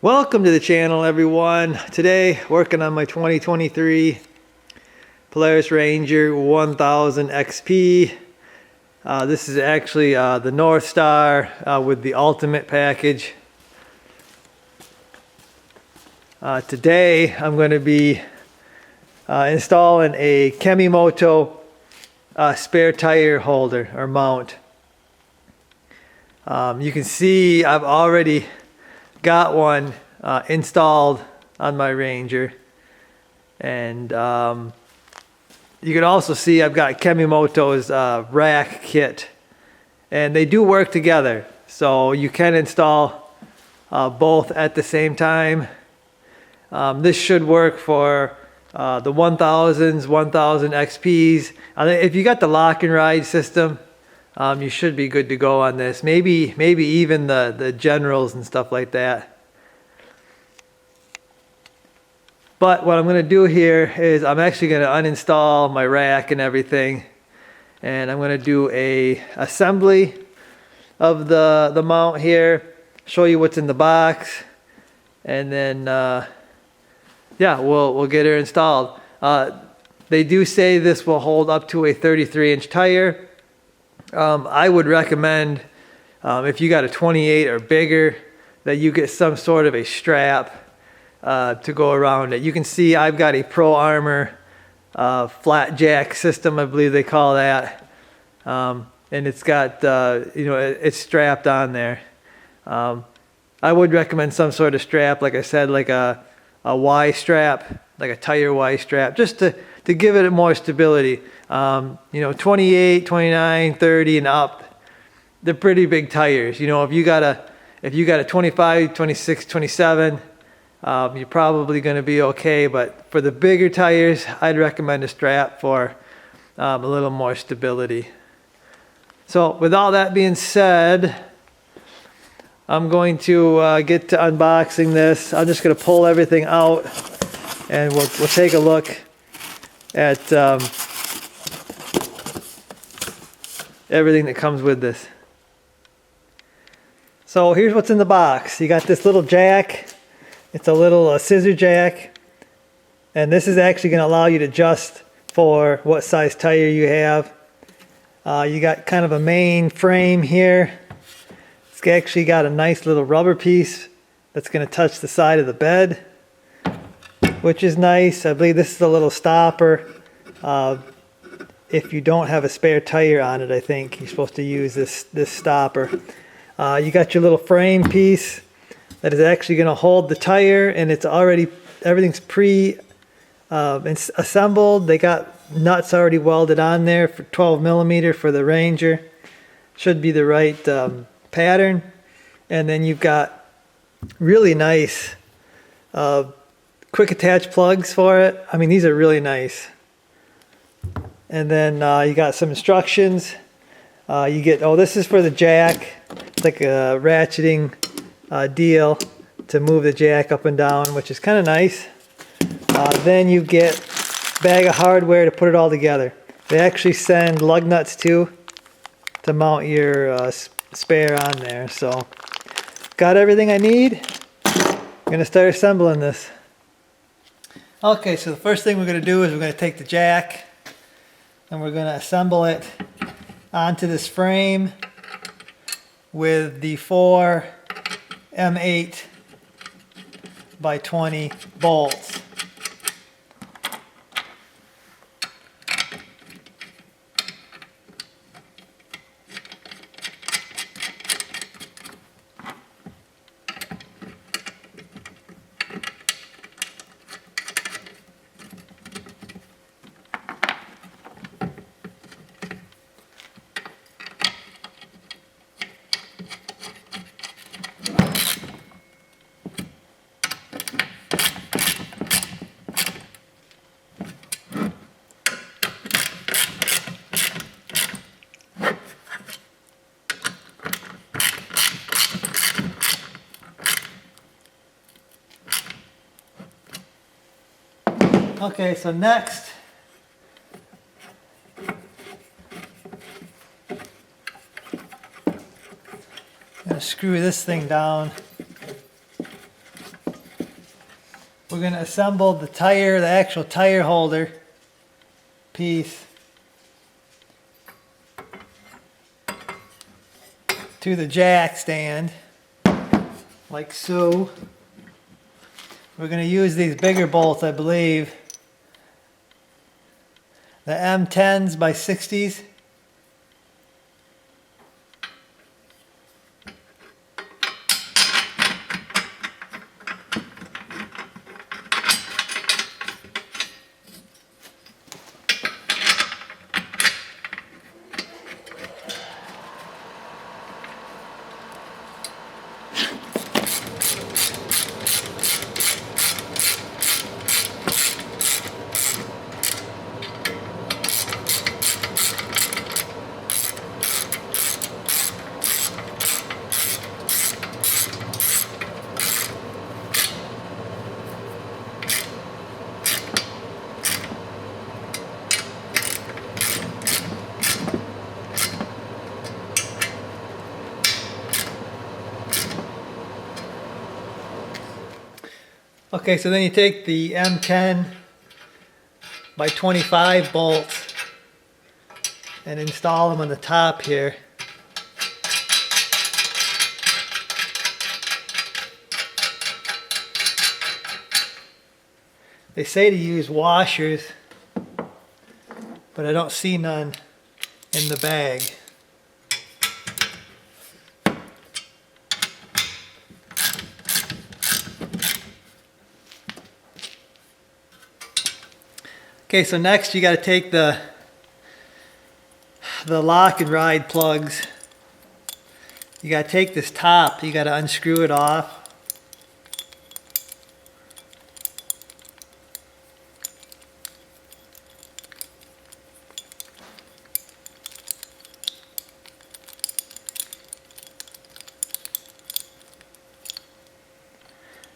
Welcome to the channel, everyone. Today working on my 2023 Polaris Ranger 1000 XP. This is actually the Northstar with the ultimate package. Today I'm going to be installing a Kemimoto spare tire holder or mount. You can see I've already got one installed on my Ranger, and you can also see I've got Kemimoto's rack kit, and they do work together, so you can install both at the same time. This should work for the 1000s, 1000 XPs. If you got the lock and ride system, you should be good to go on this. Maybe even the generals and stuff like that. But what I'm going to do here is I'm actually going to uninstall my rack and everything, and I'm going to do a assembly of the mount here, show you what's in the box, and then yeah, we'll get her installed. They do say this will hold up to a 33-inch tire. I would recommend, if you got a 28 or bigger, that you get some sort of a strap to go around it. You can see I've got a Pro Armor flat jack system, I believe they call that, and it's got it's strapped on there. I would recommend some sort of strap, like I said, like a Y strap, like a tire Y strap, just to give it more stability. 28, 29, 30 and up, they're pretty big tires. If you got a 25, 26, 27, you're probably going to be okay. But for the bigger tires, I'd recommend a strap for a little more stability. So with all that being said, I'm going to get to unboxing this. I'm just going to pull everything out, and we'll take a look at everything that comes with this. So here's what's in the box. You got this little jack. It's a little scissor jack, and this is actually going to allow you to adjust for what size tire you have. You got kind of a main frame here. It's actually got a nice little rubber piece that's going to touch the side of the bed, which is nice. I believe this is a little stopper. If you don't have a spare tire on it, I think you're supposed to use this stopper. You got your little frame piece that is actually going to hold the tire, and it's everything's assembled. They got nuts already welded on there for 12 millimeter for the Ranger. Should be the right pattern. And then you've got really nice quick attach plugs for it. I mean, these are really nice. And then you got some instructions. You get, this is for the jack. It's like a ratcheting deal to move the jack up and down, which is kind of nice. Then you get a bag of hardware to put it all together. They actually send lug nuts too to mount your spare on there. So got everything I need. I'm going to start assembling this. Okay, so the first thing we're going to do is we're going to take the jack and we're going to assemble it onto this frame with the 4 M8 by 20 bolts. Okay, so next, I'm going to screw this thing down. We're going to assemble the tire, the actual tire holder piece to the jack stand, like so. We're going to use these bigger bolts, I believe. The M10s by 60s. Okay, so then you take the M10 by 25 bolts and install them on the top here. They say to use washers, but I don't see none in the bag. Okay, so next you got to take the lock and ride plugs. You got to take this top, you got to unscrew it off.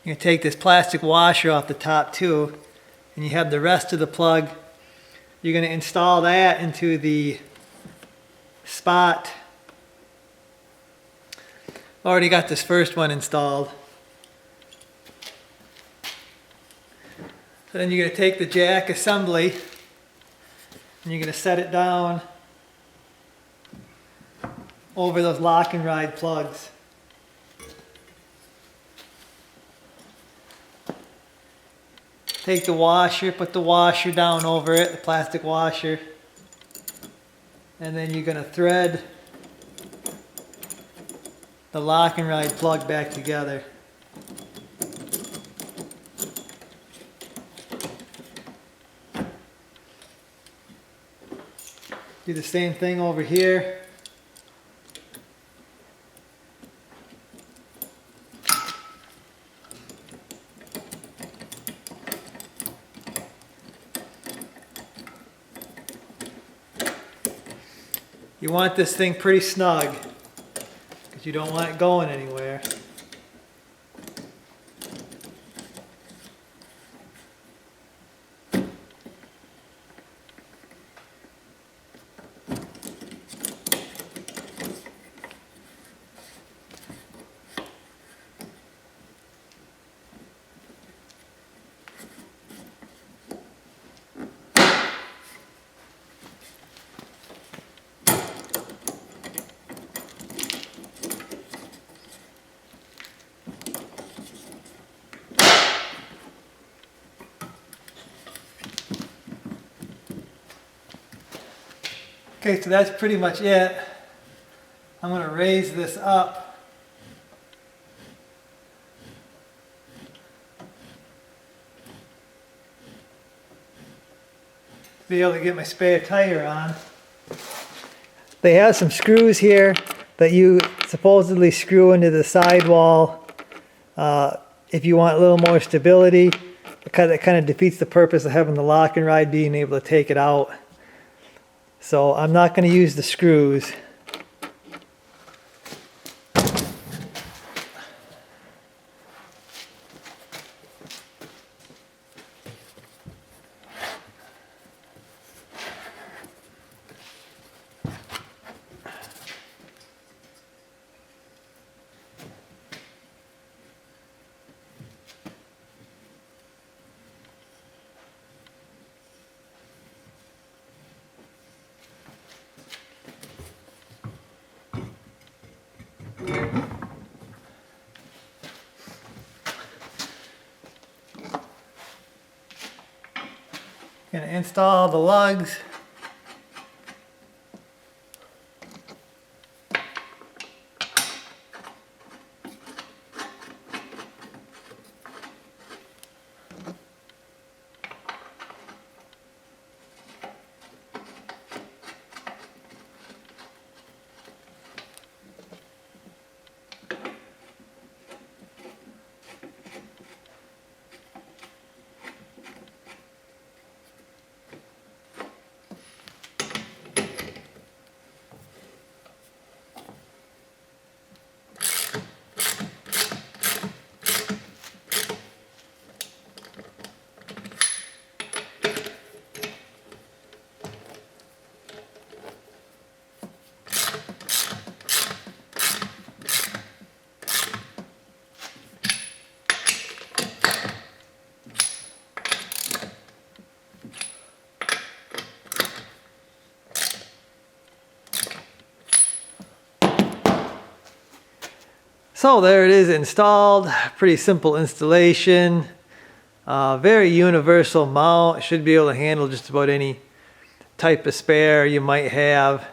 You can take this plastic washer off the top too, and you have the rest of the plug. You're going to install that into the spot. Already got this first one installed. So then you're going to take the jack assembly and you're going to set it down over those lock and ride plugs. Take the washer, put the washer down over it, the plastic washer, and then you're going to thread the lock and ride plug back together. Do the same thing over here. You want this thing pretty snug because you don't want it going anywhere. Okay, so that's pretty much it. I'm going to raise this up. To be able to get my spare tire on. They have some screws here that you supposedly screw into the sidewall if you want a little more stability. It kind of defeats the purpose of having the lock and ride being able to take it out. So I'm not going to use the screws. Gonna install the lugs. So there it is installed. Pretty simple installation. Very universal mount. Should be able to handle just about any type of spare you might have.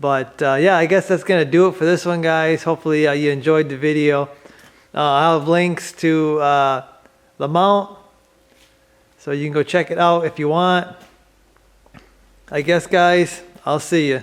But yeah, I guess that's going to do it for this one, guys. Hopefully you enjoyed the video. I'll have links to the mount, so you can go check it out if you want. I guess, guys, I'll see you.